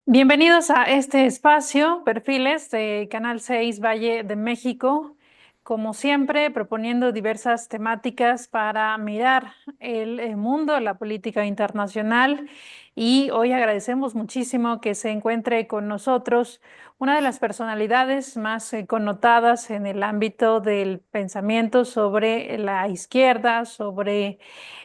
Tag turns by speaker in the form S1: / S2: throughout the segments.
S1: Bienvenidos a este espacio, Perfiles de Canal 6 Valle de México. Como siempre, proponiendo diversas temáticas para mirar el mundo, la política internacional. Y hoy agradecemos muchísimo que se encuentre con nosotros una de las personalidades más connotadas en el ámbito del pensamiento sobre la izquierda, sobre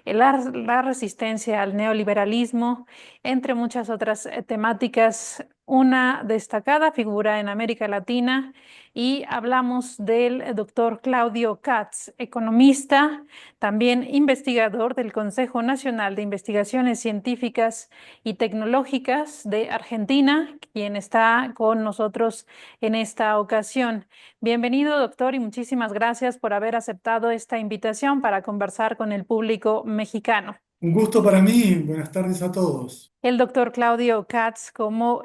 S1: la resistencia al neoliberalismo, entre muchas otras temáticas, una destacada figura en América Latina, y hablamos del doctor Claudio Katz, economista, también investigador del Consejo Nacional de Investigaciones Científicas y Tecnológicas de Argentina, quien está con nosotros en esta ocasión. Bienvenido, doctor, y muchísimas gracias por haber aceptado esta invitación para conversar con el público mexicano.
S2: Un gusto para mí. Buenas tardes a todos.
S1: El doctor Claudio Katz, como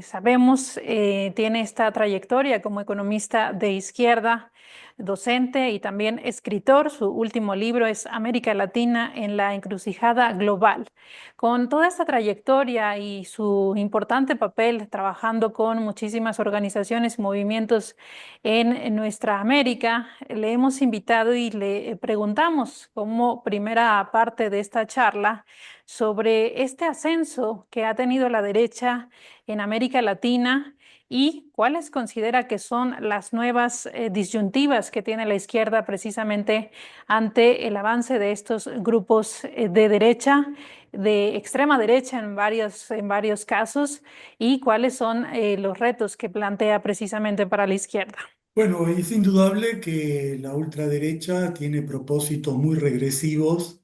S1: sabemos, tiene esta trayectoria como economista de izquierda, docente y también escritor. Su último libro es América Latina en la encrucijada global. Con toda esta trayectoria y su importante papel trabajando con muchísimas organizaciones y movimientos en nuestra América, le hemos invitado y le preguntamos como primera parte de esta charla sobre este ascenso que ha tenido la derecha en América Latina y cuáles considera que son las nuevas disyuntivas que tiene la izquierda precisamente ante el avance de estos grupos de derecha, de extrema derecha en varios casos, y cuáles son los retos que plantea precisamente para la izquierda.
S2: Bueno, es indudable que la ultraderecha tiene propósitos muy regresivos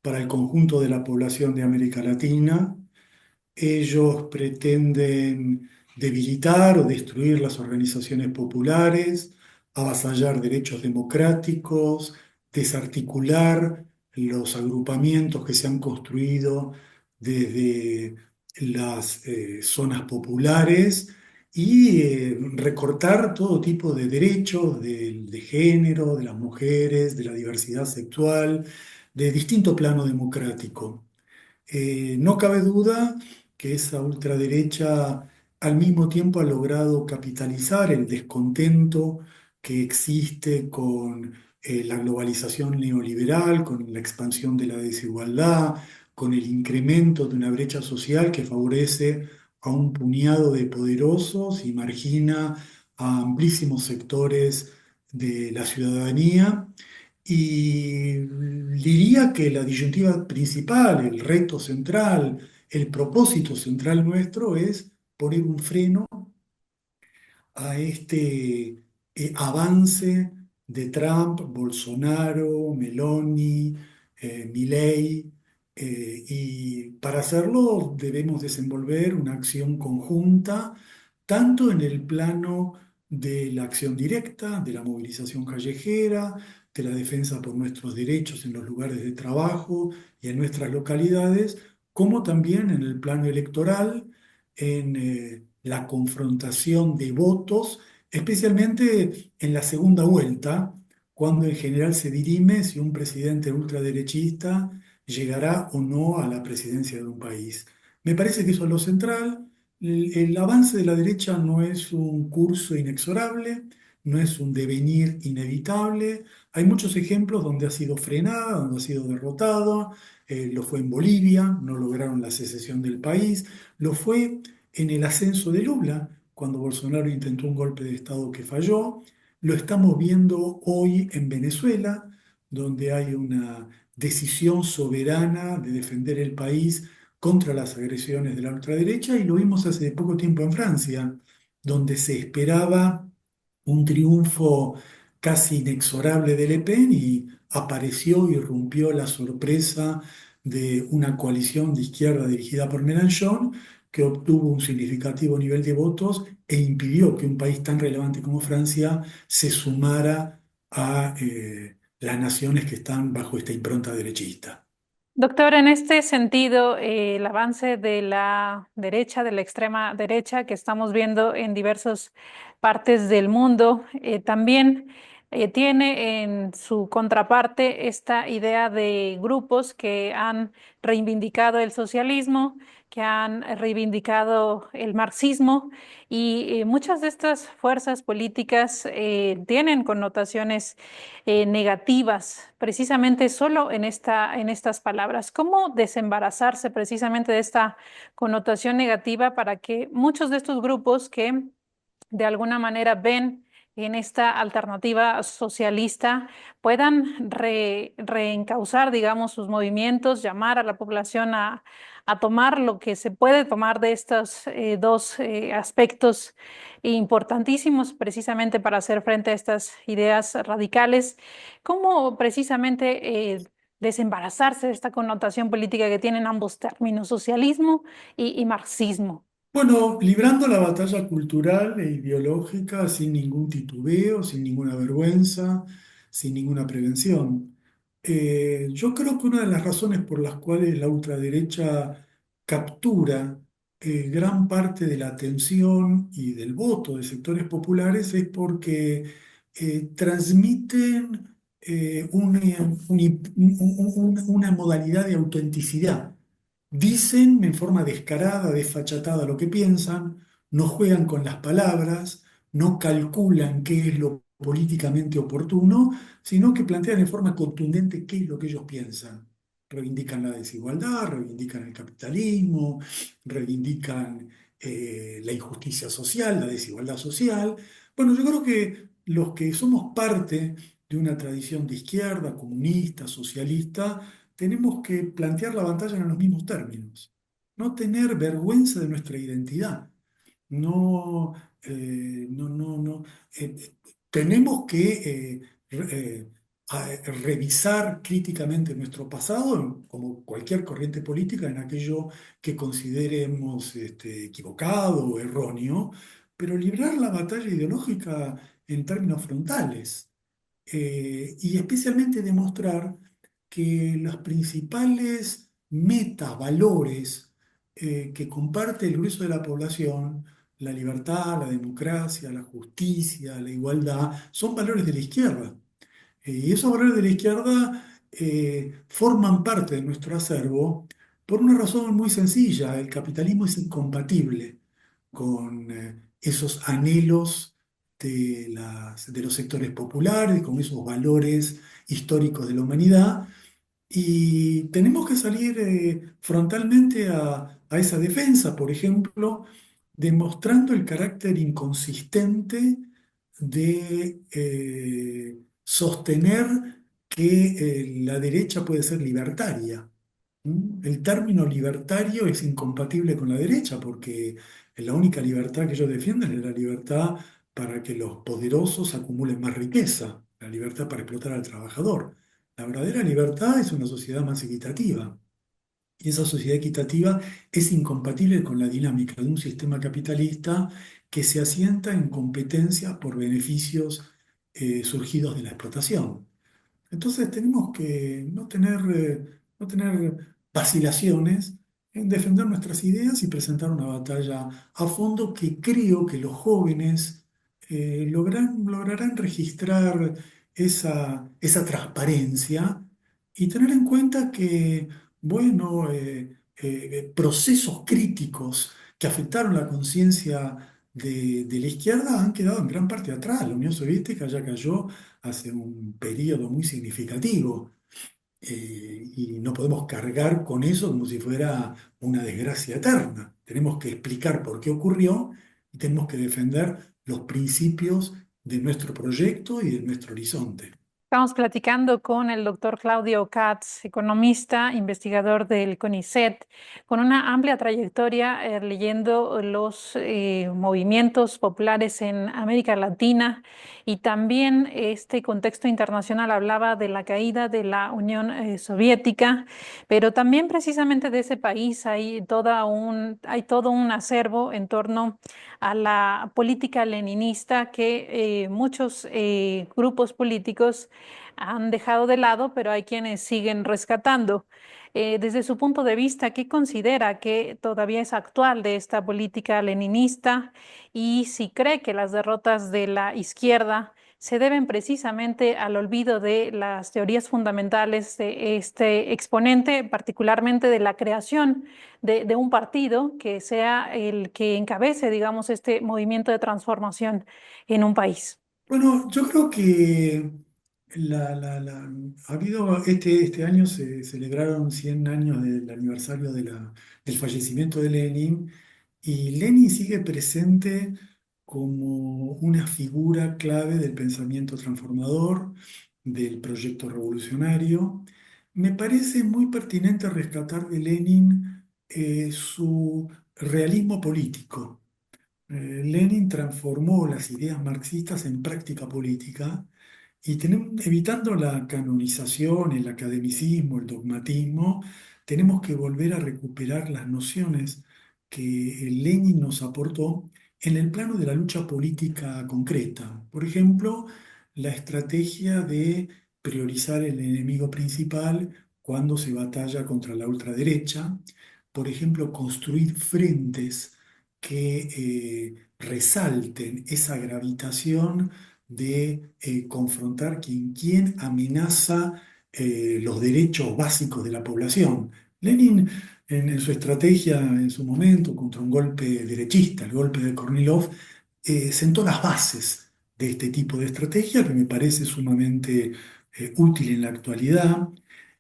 S2: para el conjunto de la población de América Latina. Ellos pretenden debilitar o destruir las organizaciones populares, avasallar derechos democráticos, desarticular los agrupamientos que se han construido desde las zonas populares y recortar todo tipo de derechos de género, de las mujeres, de la diversidad sexual, de distinto plano democrático. No cabe duda que esa ultraderecha al mismo tiempo ha logrado capitalizar el descontento que existe con la globalización neoliberal, con la expansión de la desigualdad, con el incremento de una brecha social que favorece a un puñado de poderosos y margina a amplísimos sectores de la ciudadanía. Y diría que la disyuntiva principal, el reto central, el propósito central nuestro es poner un freno a este avance de Trump, Bolsonaro, Meloni, Milei, y para hacerlo debemos desenvolver una acción conjunta, tanto en el plano de la acción directa, de la movilización callejera, de la defensa por nuestros derechos en los lugares de trabajo y en nuestras localidades, como también en el plano electoral, en la confrontación de votos, especialmente en la segunda vuelta, cuando en general se dirime si un presidente ultraderechista llegará o no a la presidencia de un país. Me parece que eso es lo central. El avance de la derecha no es un curso inexorable, no es un devenir inevitable. Hay muchos ejemplos donde ha sido frenada, donde ha sido derrotada. Lo fue en Bolivia, no lograron la secesión del país. Lo fue en el ascenso de Lula, cuando Bolsonaro intentó un golpe de Estado que falló. Lo estamos viendo hoy en Venezuela, donde hay una decisión soberana de defender el país contra las agresiones de la ultraderecha, y lo vimos hace poco tiempo en Francia, donde se esperaba un triunfo casi inexorable de Le Pen y apareció y irrumpió la sorpresa de una coalición de izquierda dirigida por Mélenchon, que obtuvo un significativo nivel de votos e impidió que un país tan relevante como Francia se sumara a las naciones que están bajo esta impronta derechista.
S1: Doctor, en este sentido, el avance de la derecha, de la extrema derecha que estamos viendo en diversas partes del mundo, también tiene en su contraparte esta idea de grupos que han reivindicado el socialismo, que han reivindicado el marxismo y muchas de estas fuerzas políticas tienen connotaciones negativas, precisamente solo en en estas palabras. ¿Cómo desembarazarse precisamente de esta connotación negativa para que muchos de estos grupos que de alguna manera ven en esta alternativa socialista puedan reencauzar, digamos, sus movimientos, llamar a la población a tomar lo que se puede tomar de estos dos aspectos importantísimos precisamente para hacer frente a estas ideas radicales? ¿Cómo precisamente desembarazarse de esta connotación política que tienen ambos términos, socialismo y marxismo?
S2: Bueno, librando la batalla cultural e ideológica sin ningún titubeo, sin ninguna vergüenza, sin ninguna prevención. Yo creo que una de las razones por las cuales la ultraderecha captura gran parte de la atención y del voto de sectores populares es porque transmiten una modalidad de autenticidad. Dicen en forma descarada, desfachatada lo que piensan, no juegan con las palabras, no calculan qué es lo políticamente oportuno, sino que plantean en forma contundente qué es lo que ellos piensan. Reivindican la desigualdad, reivindican el capitalismo, reivindican la injusticia social, la desigualdad social. Bueno, yo creo que los que somos parte de una tradición de izquierda, comunista, socialista, tenemos que plantear la batalla en los mismos términos. No tener vergüenza de nuestra identidad. No, no. Tenemos que revisar críticamente nuestro pasado, como cualquier corriente política, en aquello que consideremos equivocado o erróneo, pero librar la batalla ideológica en términos frontales y especialmente demostrar que los principales metas, valores que comparte el grueso de la población, la libertad, la democracia, la justicia, la igualdad, son valores de la izquierda. Y esos valores de la izquierda forman parte de nuestro acervo por una razón muy sencilla. El capitalismo es incompatible con esos anhelos de los sectores populares, con esos valores históricos de la humanidad. Y tenemos que salir frontalmente a esa defensa, por ejemplo, demostrando el carácter inconsistente de sostener que la derecha puede ser libertaria. ¿Mm? El término libertario es incompatible con la derecha porque la única libertad que ellos defienden es la libertad para que los poderosos acumulen más riqueza, la libertad para explotar al trabajador. La verdadera libertad es una sociedad más equitativa. Y esa sociedad equitativa es incompatible con la dinámica de un sistema capitalista que se asienta en competencias por beneficios surgidos de la explotación. Entonces tenemos que no tener vacilaciones en defender nuestras ideas y presentar una batalla a fondo que creo que los jóvenes lograrán registrar esa transparencia y tener en cuenta que, bueno, procesos críticos que afectaron la conciencia de la izquierda han quedado en gran parte atrás. La Unión Soviética ya cayó hace un periodo muy significativo y no podemos cargar con eso como si fuera una desgracia eterna. Tenemos que explicar por qué ocurrió y tenemos que defender los principios de nuestro proyecto y de nuestro horizonte.
S1: Estamos platicando con el doctor Claudio Katz, economista, investigador del CONICET, con una amplia trayectoria leyendo los movimientos populares en América Latina y también este contexto internacional. Hablaba de la caída de la Unión Soviética, pero también precisamente de ese país hay todo un acervo en torno a la política leninista que muchos grupos políticos han dejado de lado, pero hay quienes siguen rescatando. Desde su punto de vista, ¿qué considera que todavía es actual de esta política leninista? Y si cree que las derrotas de la izquierda se deben precisamente al olvido de las teorías fundamentales de este exponente, particularmente de la creación de un partido que sea el que encabece, digamos, este movimiento de transformación en un país.
S2: Bueno, yo creo que ha habido, este año se celebraron 100 años del aniversario del fallecimiento de Lenin, y Lenin sigue presente como una figura clave del pensamiento transformador, del proyecto revolucionario. Me parece muy pertinente rescatar de Lenin su realismo político. Lenin transformó las ideas marxistas en práctica política y evitando la canonización, el academicismo, el dogmatismo, tenemos que volver a recuperar las nociones que Lenin nos aportó en el plano de la lucha política concreta. Por ejemplo, la estrategia de priorizar el enemigo principal cuando se batalla contra la ultraderecha. Por ejemplo, construir frentes que resalten esa gravitación de confrontar quién amenaza los derechos básicos de la población. Lenin, en su estrategia en su momento contra un golpe derechista, el golpe de Kornilov, sentó las bases de este tipo de estrategia que me parece sumamente útil en la actualidad.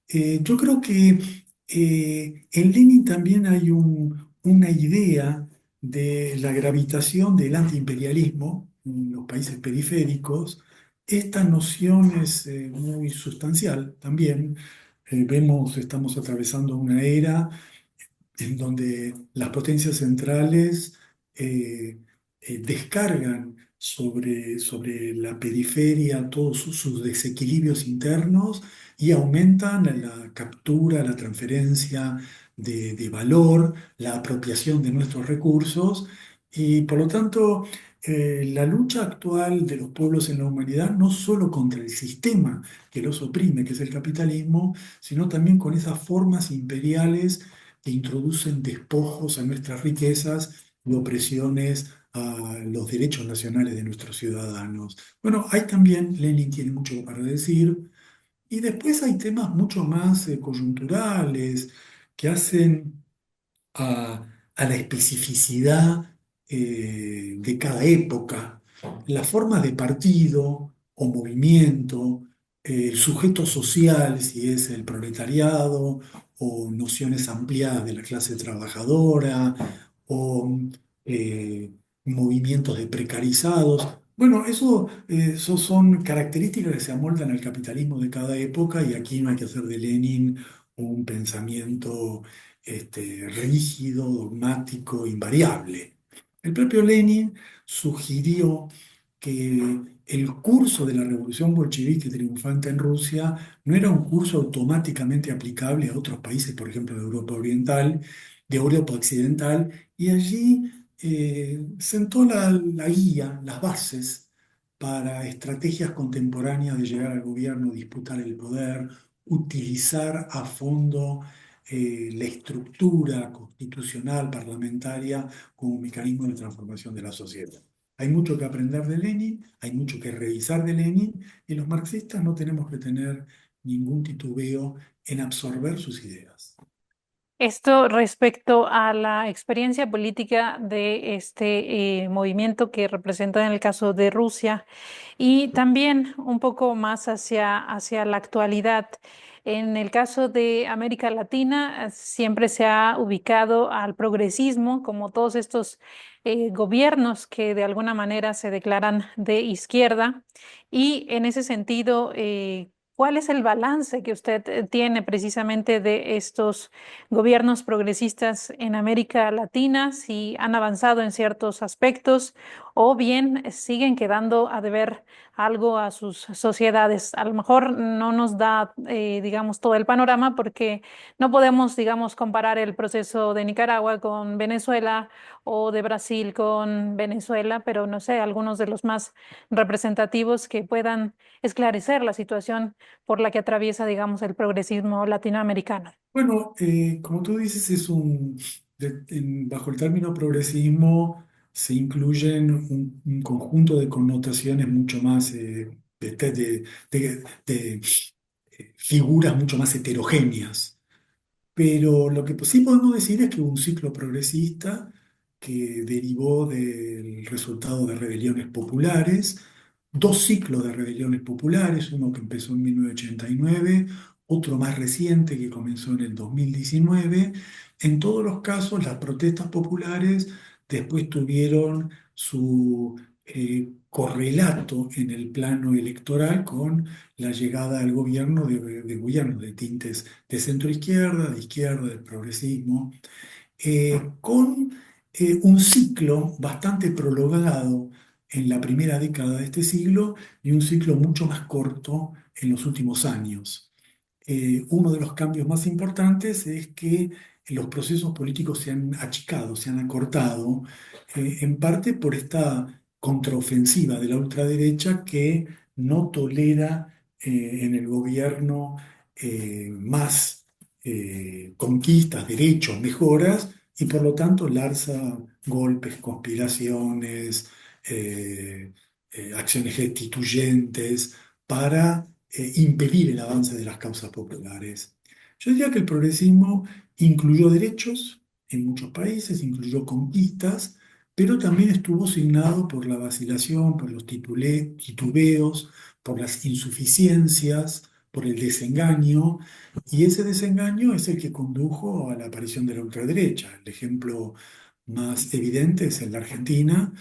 S2: Yo creo que en Lenin también hay una idea de la gravitación del antiimperialismo en los países periféricos. Esta noción es muy sustancial también. Estamos atravesando una era en donde las potencias centrales eh, descargan sobre la periferia todos sus desequilibrios internos y aumentan la captura, la transferencia de valor, la apropiación de nuestros recursos. Y por lo tanto, la lucha actual de los pueblos en la humanidad no solo contra el sistema que los oprime, que es el capitalismo, sino también con esas formas imperiales que introducen despojos a nuestras riquezas y opresiones a los derechos nacionales de nuestros ciudadanos. Bueno, hay también, Lenin tiene mucho para decir, y después hay temas mucho más coyunturales que hacen a la especificidad de cada época, las formas de partido o movimiento, el sujeto social, si es el proletariado, o nociones ampliadas de la clase trabajadora, o movimientos de precarizados. Bueno, eso son características que se amoldan al capitalismo de cada época, y aquí no hay que hacer de Lenin un pensamiento rígido, dogmático, invariable. El propio Lenin sugirió que el curso de la revolución bolchevique triunfante en Rusia no era un curso automáticamente aplicable a otros países, por ejemplo, de Europa Oriental, de Europa Occidental, y allí sentó la guía, las bases para estrategias contemporáneas de llegar al gobierno, disputar el poder, utilizar a fondo la estructura constitucional parlamentaria como un mecanismo de transformación de la sociedad. Hay mucho que aprender de Lenin, hay mucho que revisar de Lenin, y los marxistas no tenemos que tener ningún titubeo en absorber sus ideas.
S1: Esto respecto a la experiencia política de este movimiento que representa en el caso de Rusia y también un poco más hacia la actualidad. En el caso de América Latina, siempre se ha ubicado al progresismo como todos estos gobiernos que de alguna manera se declaran de izquierda. Y en ese sentido, ¿cuál es el balance que usted tiene precisamente de estos gobiernos progresistas en América Latina? Si han avanzado en ciertos aspectos o bien siguen quedando a deber algo a sus sociedades. A lo mejor no nos da, digamos, todo el panorama porque no podemos, digamos, comparar el proceso de Nicaragua con Venezuela o de Brasil con Venezuela, pero no sé, algunos de los más representativos que puedan esclarecer la situación por la que atraviesa, digamos, el progresismo latinoamericano.
S2: Bueno, como tú dices, bajo el término progresismo se incluyen un conjunto de connotaciones mucho más, de figuras mucho más heterogéneas. Pero lo que sí podemos decir es que hubo un ciclo progresista que derivó del resultado de rebeliones populares, dos ciclos de rebeliones populares, uno que empezó en 1989, otro más reciente que comenzó en el 2019. En todos los casos, las protestas populares después tuvieron su correlato en el plano electoral con la llegada al gobierno de gobiernos de tintes de centro izquierda, de izquierda, del progresismo, con un ciclo bastante prolongado en la primera década de este siglo y un ciclo mucho más corto en los últimos años. Uno de los cambios más importantes es que los procesos políticos se han achicado, se han acortado, en parte por esta contraofensiva de la ultraderecha que no tolera en el gobierno más conquistas, derechos, mejoras, y por lo tanto lanza golpes, conspiraciones, eh, acciones destituyentes para impedir el avance de las causas populares. Yo diría que el progresismo incluyó derechos en muchos países, incluyó conquistas, pero también estuvo signado por la vacilación, por los titubeos, por las insuficiencias, por el desengaño, y ese desengaño es el que condujo a la aparición de la ultraderecha. El ejemplo más evidente es en la Argentina.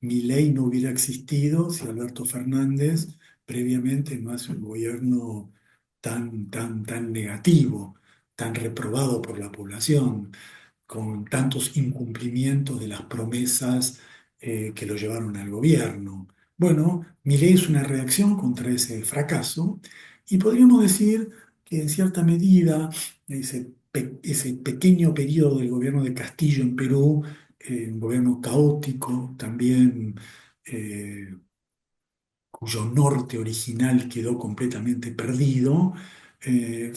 S2: Milei no hubiera existido si Alberto Fernández previamente no hace un gobierno tan negativo, tan reprobado por la población, con tantos incumplimientos de las promesas que lo llevaron al gobierno. Bueno, Milei es una reacción contra ese fracaso y podríamos decir que en cierta medida ese pequeño periodo del gobierno de Castillo en Perú, un gobierno caótico, también cuyo norte original quedó completamente perdido,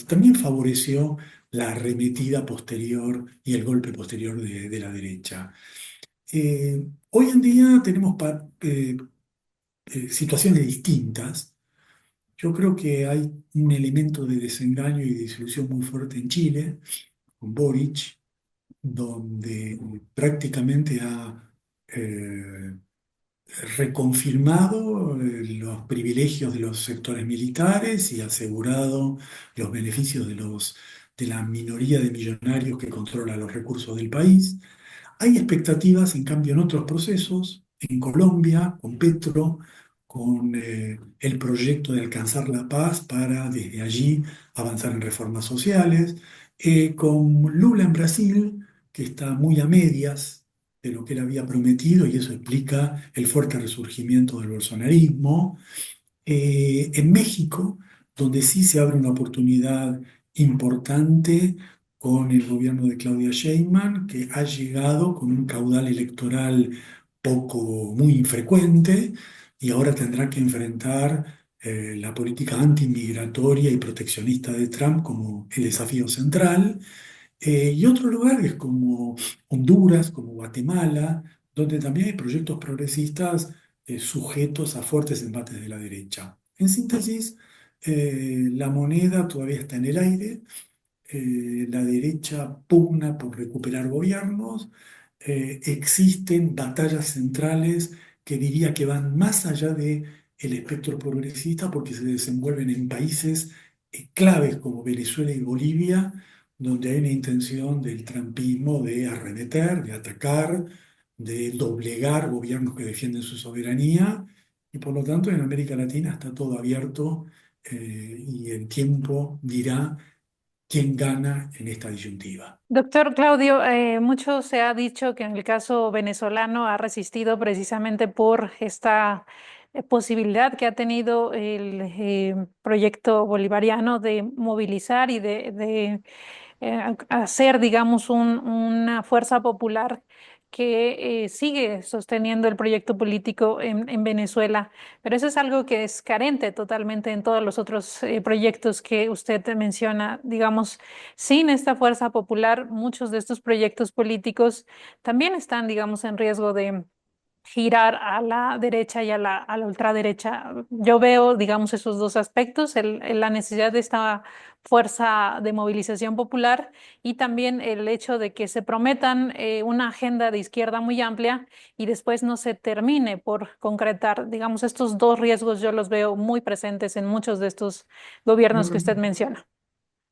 S2: también favoreció la arremetida posterior y el golpe posterior de la derecha. Hoy en día tenemos situaciones distintas. Yo creo que hay un elemento de desengaño y desilusión muy fuerte en Chile, con Boric, donde prácticamente ha reconfirmado los privilegios de los sectores militares y asegurado los beneficios de la minoría de millonarios que controla los recursos del país. Hay expectativas, en cambio, en otros procesos, en Colombia, con Petro, con el proyecto de alcanzar la paz para desde allí avanzar en reformas sociales, con Lula en Brasil, que está muy a medias de lo que él había prometido y eso explica el fuerte resurgimiento del bolsonarismo. En México, donde sí se abre una oportunidad importante con el gobierno de Claudia Sheinbaum, que ha llegado con un caudal electoral muy infrecuente y ahora tendrá que enfrentar la política antimigratoria y proteccionista de Trump como el desafío central. Y otros lugares como Honduras, como Guatemala, donde también hay proyectos progresistas sujetos a fuertes embates de la derecha. En síntesis, la moneda todavía está en el aire, la derecha pugna por recuperar gobiernos, existen batallas centrales que diría que van más allá de el espectro progresista porque se desenvuelven en países claves como Venezuela y Bolivia, donde hay una intención del trumpismo de arremeter, de atacar, de doblegar gobiernos que defienden su soberanía, y por lo tanto en América Latina está todo abierto, y el tiempo dirá quién gana en esta disyuntiva.
S1: Doctor Claudio, mucho se ha dicho que en el caso venezolano ha resistido precisamente por esta posibilidad que ha tenido el proyecto bolivariano de movilizar y hacer, digamos, una fuerza popular que sigue sosteniendo el proyecto político en Venezuela. Pero eso es algo que es carente totalmente en todos los otros proyectos que usted menciona. Digamos, sin esta fuerza popular, muchos de estos proyectos políticos también están, digamos, en riesgo de girar a la derecha y a la ultraderecha. Yo veo, digamos, esos dos aspectos, la necesidad de esta fuerza de movilización popular y también el hecho de que se prometan una agenda de izquierda muy amplia y después no se termine por concretar. Digamos, estos dos riesgos yo los veo muy presentes en muchos de estos
S2: No,
S1: gobiernos que usted menciona.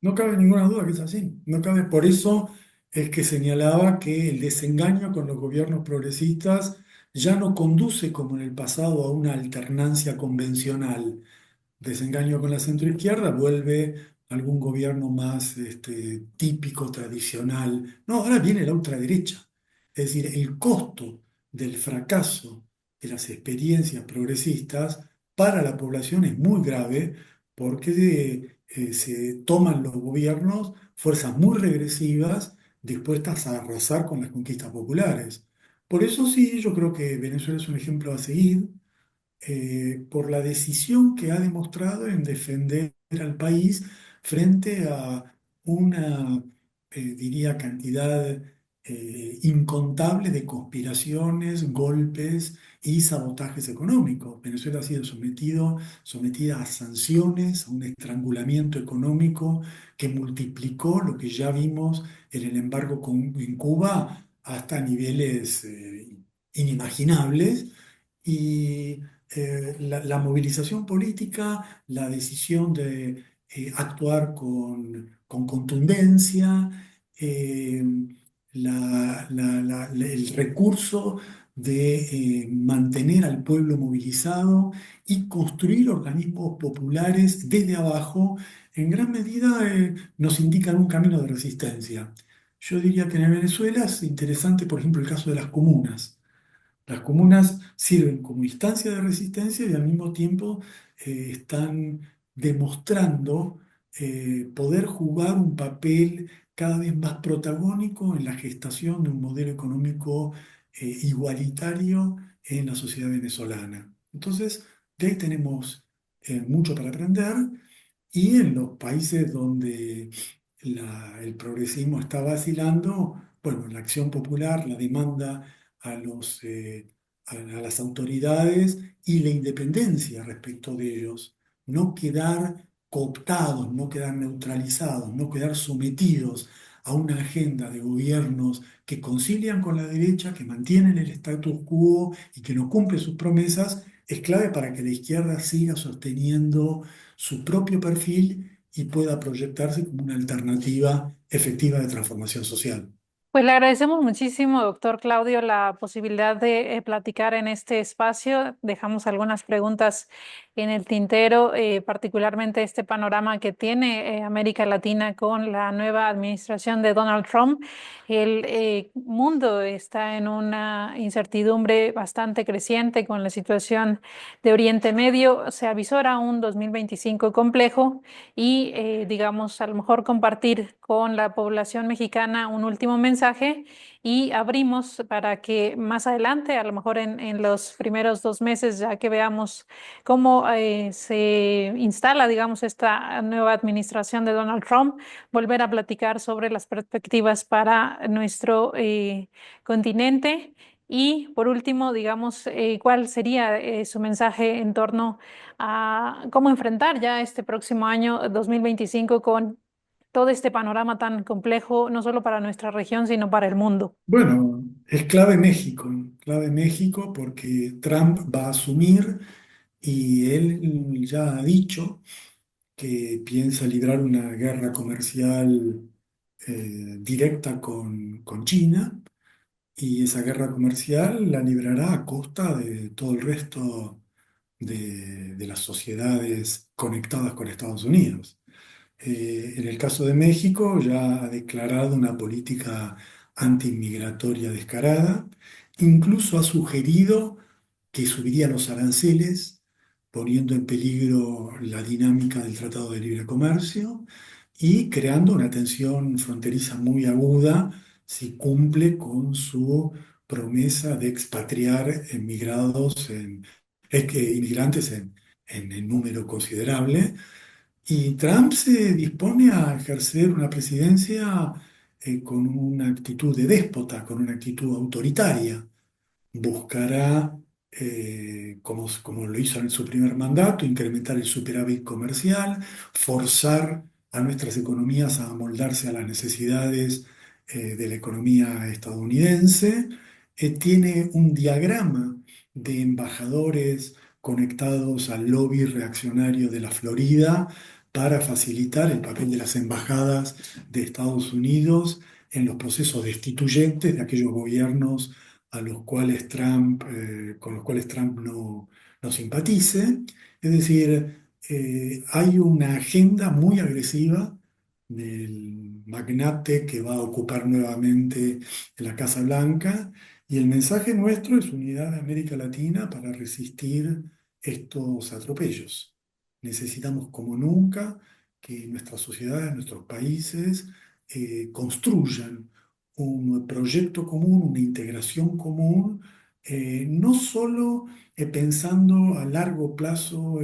S2: no cabe ninguna duda que es así. No cabe, por eso es que señalaba que el desengaño con los gobiernos progresistas ya no conduce como en el pasado a una alternancia convencional. Desengaño con la centroizquierda, vuelve algún gobierno más típico, tradicional. No, ahora viene la ultraderecha. Es decir, el costo del fracaso de las experiencias progresistas para la población es muy grave porque se toman los gobiernos fuerzas muy regresivas dispuestas a arrasar con las conquistas populares. Por eso sí, yo creo que Venezuela es un ejemplo a seguir, por la decisión que ha demostrado en defender al país frente a una, diría, cantidad incontable de conspiraciones, golpes y sabotajes económicos. Venezuela ha sido sometida a sanciones, a un estrangulamiento económico que multiplicó lo que ya vimos en el embargo en Cuba hasta niveles inimaginables. Y la movilización política, la decisión de actuar con contundencia, eh, el recurso de mantener al pueblo movilizado y construir organismos populares desde abajo, en gran medida nos indican un camino de resistencia. Yo diría que en Venezuela es interesante, por ejemplo, el caso de las comunas. Las comunas sirven como instancia de resistencia y al mismo tiempo están demostrando poder jugar un papel cada vez más protagónico en la gestación de un modelo económico igualitario en la sociedad venezolana. Entonces, de ahí tenemos mucho para aprender, y en los países donde el progresismo está vacilando, bueno, la acción popular, la demanda a a las autoridades y la independencia respecto de ellos. No quedar cooptados, no quedar neutralizados, no quedar sometidos a una agenda de gobiernos que concilian con la derecha, que mantienen el status quo y que no cumplen sus promesas, es clave para que la izquierda siga sosteniendo su propio perfil y pueda proyectarse como una alternativa efectiva de transformación social.
S1: Pues le agradecemos muchísimo, doctor Claudio, la posibilidad de platicar en este espacio. Dejamos algunas preguntas en el tintero, particularmente este panorama que tiene América Latina con la nueva administración de Donald Trump. El mundo está en una incertidumbre bastante creciente con la situación de Oriente Medio. Se avisora un 2025 complejo y, digamos, a lo mejor compartir con la población mexicana un último mensaje y abrimos para que más adelante, a lo mejor en los primeros 2 meses, ya que veamos cómo se instala, digamos, esta nueva administración de Donald Trump, volver a platicar sobre las perspectivas para nuestro continente. Y por último, digamos, ¿cuál sería su mensaje en torno a cómo enfrentar ya este próximo año 2025 con todo este panorama tan complejo, no solo para nuestra región, sino para el mundo?
S2: Bueno, es clave México porque Trump va a asumir y él ya ha dicho que piensa librar una guerra comercial directa con China, y esa guerra comercial la librará a costa de todo el resto de las sociedades conectadas con Estados Unidos. En el caso de México, ya ha declarado una política antiinmigratoria descarada, incluso ha sugerido que subiría los aranceles, poniendo en peligro la dinámica del Tratado de Libre Comercio y creando una tensión fronteriza muy aguda si cumple con su promesa de expatriar inmigrantes en número considerable. Y Trump se dispone a ejercer una presidencia con una actitud de déspota, con una actitud autoritaria. Buscará, como lo hizo en su primer mandato, incrementar el superávit comercial, forzar a nuestras economías a amoldarse a las necesidades de la economía estadounidense. Tiene un diagrama de embajadores conectados al lobby reaccionario de la Florida para facilitar el papel de las embajadas de Estados Unidos en los procesos destituyentes de aquellos gobiernos con los cuales Trump no simpatice. Es decir, hay una agenda muy agresiva del magnate que va a ocupar nuevamente la Casa Blanca, y el mensaje nuestro es unidad de América Latina para resistir estos atropellos. Necesitamos como nunca que nuestras sociedades, nuestros países construyan un proyecto común, una integración común, no solo pensando a largo plazo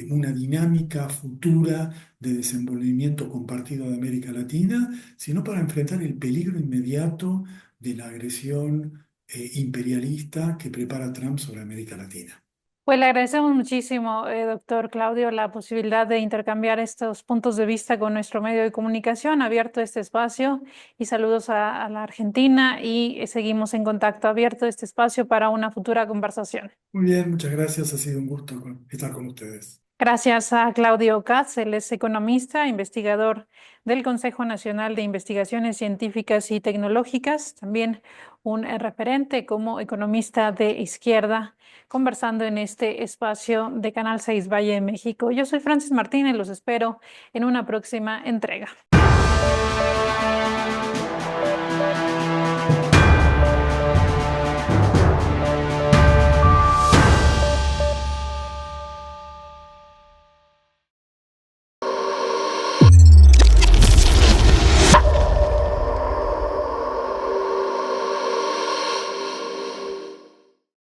S2: una dinámica futura de desenvolvimiento compartido de América Latina, sino para enfrentar el peligro inmediato de la agresión imperialista que prepara Trump sobre América Latina.
S1: Pues le agradecemos muchísimo, doctor Claudio, la posibilidad de intercambiar estos puntos de vista con nuestro medio de comunicación, abierto este espacio y saludos a la Argentina y seguimos en contacto, abierto este espacio para una futura conversación.
S2: Muy bien, muchas gracias, ha sido un gusto estar con ustedes.
S1: Gracias a Claudio Katz, él es economista, investigador del Consejo Nacional de Investigaciones Científicas y Tecnológicas, también un referente como economista de izquierda, conversando en este espacio de Canal 6 Valle de México. Yo soy Francis Martínez, los espero en una próxima entrega.